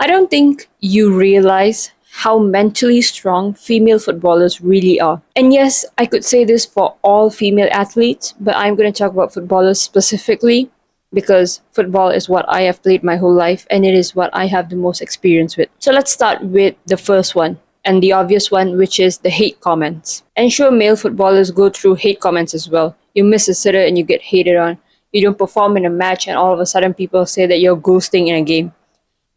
I don't think you realize how mentally strong female footballers really are. And yes, I could say this for all female athletes, but I'm going to talk about footballers specifically because football is what I have played my whole life and it is what I have the most experience with. So let's start with the first one and the obvious one, which is the hate comments. And sure, male footballers go through hate comments as well. You miss a sitter and you get hated on. You don't perform in a match and all of a sudden people say that you're ghosting in a game.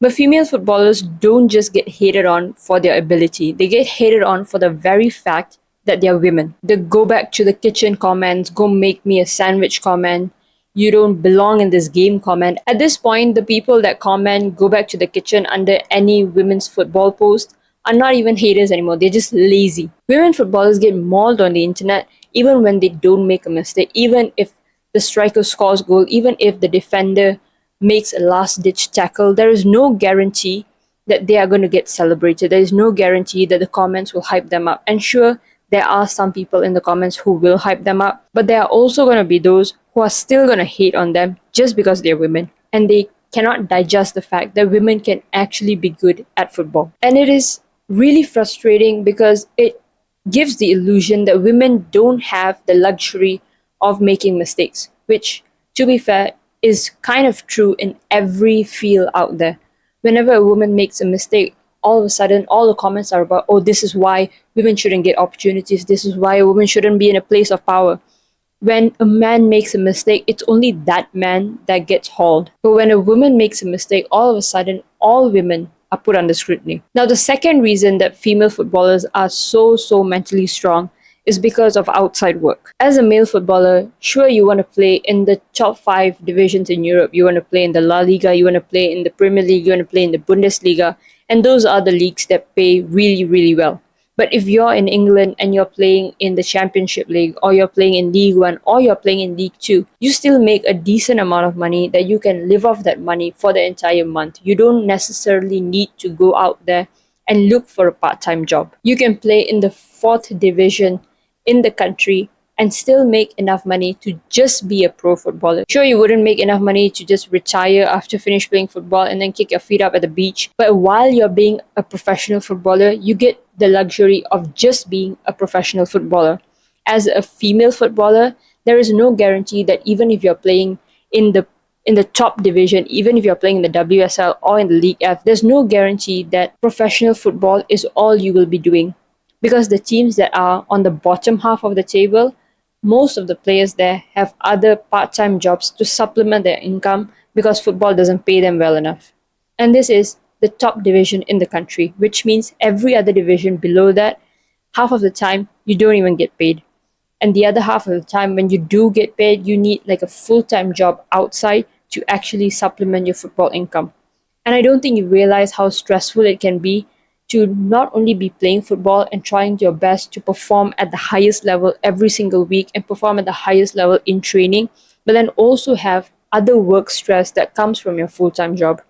But female footballers don't just get hated on for their ability, they get hated on for the very fact that they're women. The go back to the kitchen comments, go make me a sandwich comment, you don't belong in this game comment. At this point, the people that comment go back to the kitchen under any women's football post are not even haters anymore, they're just lazy. Women footballers get mauled on the internet even when they don't make a mistake, even if the striker scores goal, even if the defender makes a last ditch tackle, there is no guarantee that they are going to get celebrated. There is no guarantee that the comments will hype them up. And sure, there are some people in the comments who will hype them up, but there are also going to be those who are still going to hate on them just because they're women. And they cannot digest the fact that women can actually be good at football. And it is really frustrating because it gives the illusion that women don't have the luxury of making mistakes, which, to be fair, is kind of true in every field out there. Whenever a woman makes a mistake, all of a sudden, all the comments are about, oh, this is why women shouldn't get opportunities. This is why a woman shouldn't be in a place of power. When a man makes a mistake, it's only that man that gets hauled. But when a woman makes a mistake, all of a sudden, all women are put under scrutiny. Now, the second reason that female footballers are so mentally strong is because of outside work. As a male footballer, sure, you want to play in the top 5 divisions in Europe, you want to play in the La Liga, you want to play in the Premier League, you want to play in the Bundesliga, and those are the leagues that pay really well. But if you're in England and you're playing in the Championship League, or you're playing in League One, or you're playing in League Two, you still make a decent amount of money that you can live off that money for the entire month. You don't necessarily need to go out there and look for a part-time job. You can play in the 4th division in the country and still make enough money to just be a pro footballer. Sure, you wouldn't make enough money to just retire after finish playing football and then kick your feet up at the beach. But while you're being a professional footballer, you get the luxury of just being a professional footballer. As a female footballer, there is no guarantee that even if you're playing in the top division, even if you're playing in the WSL or in the League F, there's no guarantee that professional football is all you will be doing. Because the teams that are on the bottom half of the table, most of the players there have other part-time jobs to supplement their income because football doesn't pay them well enough. And this is the top division in the country, which means every other division below that, half of the time, you don't even get paid. And the other half of the time, when you do get paid, you need like a full-time job outside to actually supplement your football income. And I don't think you realize how stressful it can be to not only be playing football and trying your best to perform at the highest level every single week and perform at the highest level in training, but then also have other work stress that comes from your full-time job.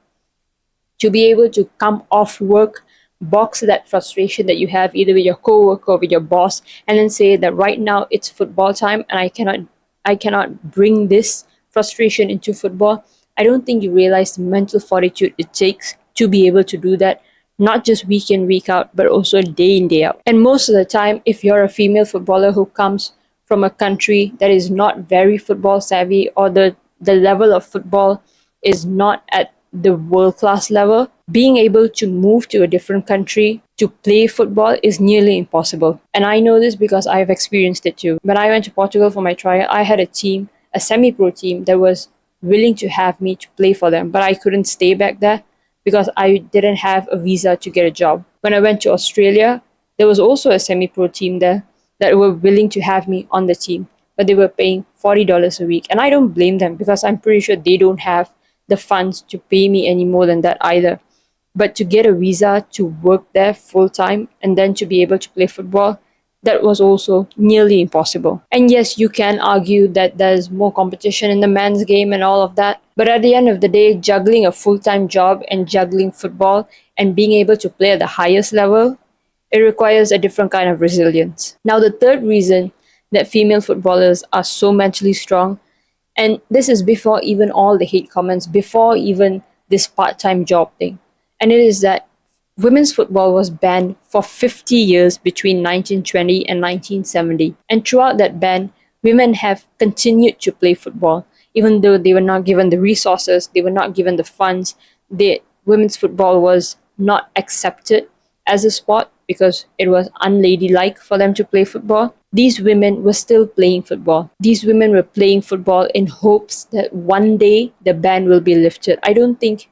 To be able to come off work, box that frustration that you have either with your coworker or with your boss, and then say that right now it's football time and I cannot bring this frustration into football. I don't think you realize the mental fortitude it takes to be able to do that, not just week in, week out, but also day in, day out. And most of the time, if you're a female footballer who comes from a country that is not very football savvy, or the level of football is not at the world-class level, being able to move to a different country to play football is nearly impossible. And I know this because I've experienced it too. When I went to Portugal for my trial, I had a team, a semi-pro team that was willing to have me to play for them, but I couldn't stay back there because I didn't have a visa to get a job. When I went to Australia, there was also a semi-pro team there that were willing to have me on the team, but they were paying $40 a week. And I don't blame them because I'm pretty sure they don't have the funds to pay me any more than that either. But to get a visa to work there full time and then to be able to play football, that was also nearly impossible. And yes, you can argue that there's more competition in the men's game and all of that. But at the end of the day, juggling a full-time job and juggling football and being able to play at the highest level, it requires a different kind of resilience. Now, the third reason that female footballers are so mentally strong, and this is before even all the hate comments, before even this part-time job thing. And it is that women's football was banned for 50 years between 1920 and 1970. And throughout that ban, women have continued to play football, even though they were not given the resources, they were not given the funds. Women's football was not accepted as a sport because it was unladylike for them to play football. These women were still playing football. These women were playing football in hopes that one day the ban will be lifted. I don't think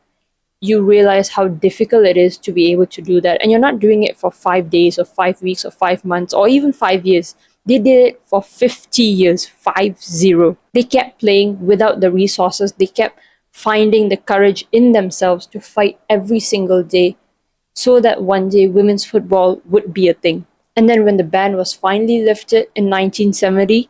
you realize how difficult it is to be able to do that. And you're not doing it for 5 days or 5 weeks or 5 months or even 5 years. They did it for 50 years, 50. They kept playing without the resources. They kept finding the courage in themselves to fight every single day so that one day women's football would be a thing. And then when the ban was finally lifted in 1970,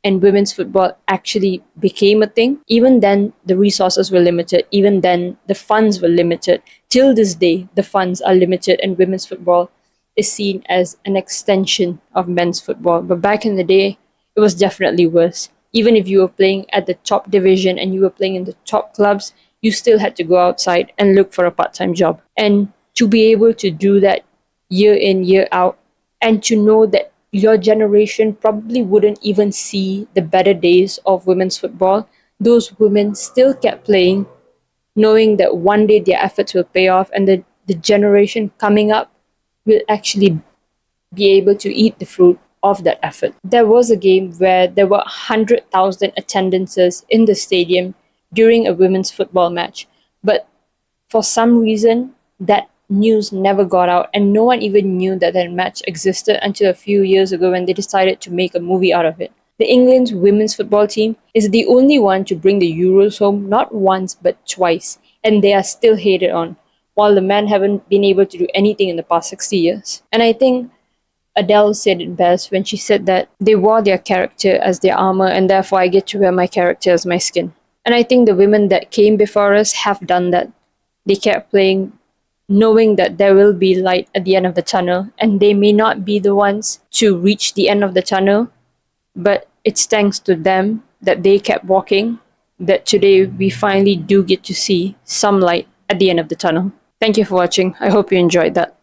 and women's football actually became a thing, even then the resources were limited. Even then the funds were limited. Till this day, the funds are limited, and women's football is seen as an extension of men's football. But back in the day, it was definitely worse. Even if you were playing at the top division and you were playing in the top clubs, you still had to go outside and look for a part time job. And to be able to do that year in, year out, and to know that your generation probably wouldn't even see the better days of women's football, those women still kept playing, knowing that one day their efforts will pay off and the generation coming up will actually be able to eat the fruit of that effort. There was a game where there were 100,000 attendances in the stadium during a women's football match, but for some reason, that news never got out, and no one even knew that that match existed until a few years ago when they decided to make a movie out of it. The England's women's football team is the only one to bring the Euros home not once but twice, and they are still hated on, while the men haven't been able to do anything in the past 60 years. And I think Adele said it best when she said that they wore their character as their armor, and therefore I get to wear my character as my skin. And I think the women that came before us have done that. They kept playing, knowing that there will be light at the end of the tunnel, and they may not be the ones to reach the end of the tunnel, but it's thanks to them that they kept walking that today we finally do get to see some light at the end of the tunnel. Thank you for watching. I hope you enjoyed that.